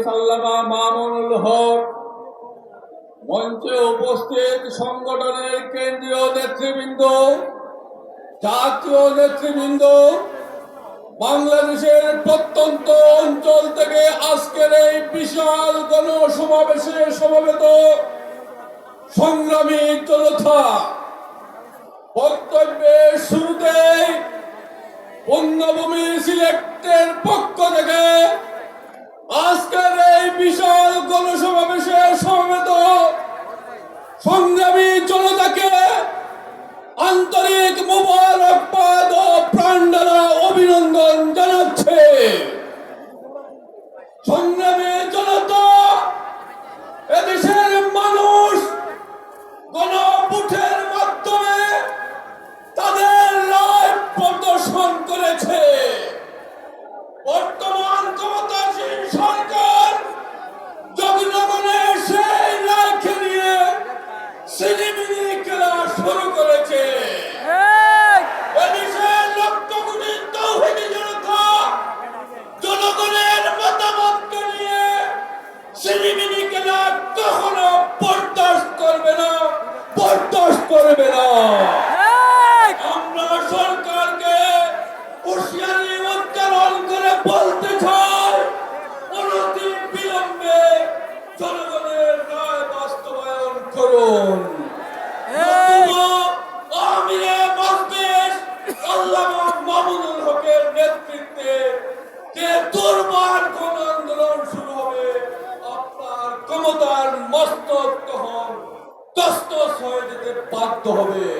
মহাদিস আল্লামা মামুনুল হক, মঞ্চে উপস্থিত সংগঠনের কেন্দ্রীয় নেতৃবৃন্দ, জাতীয় নেতৃবৃন্দ, বাংলাদেশের প্রত্যন্ত অঞ্চল থেকে আজকের এই বিশাল গণসমাবেশে সমবেত সংগ্রামী জনতা, বক্তব্যের শুরুতে পুণ্যভূমি সিলেটের পক্ষ থেকে আজকের এই বিশাল গণসমাবেশে সমবেত সংগ্রামী জনতাকে আন্তরিক মোবারকবাদ ও প্রাণঢালা অভিনন্দন জানাচ্ছে। সংগ্রামী জনতা, এদেশের মানুষ গণভোটের মাধ্যমে তাদের রায় প্রদর্শন করেছে। বর্তমান ক্ষমতাসীন সরকার জনগণের সেই রায়কে নিয়ে সিনেমিনি খেলা শুরু করেছে। এদেশের লক্ষ কোটি তৌহিদি জনতা জনগণের মতামতকে নিয়ে সিনেমিনি খেলা কখনো বরদাস্ত করবে না, বরদাস্ত করবে না। আমরা সরকারকে হুঁশিয়ারি উচ্চারণ করে বলতে চাই, অনতি বিলম্বে জনগণের রায় বাস্তবায়ন করুন। আমিরে মজলিস আল্লামা মামুনুল হকের নেতৃত্বে যে দুর্বার গণ আন্দোলন শুরু হবে, আপনার ক্ষমতার মস্তক তখন তস্তস হয়ে যেতে বাধ্য হবে।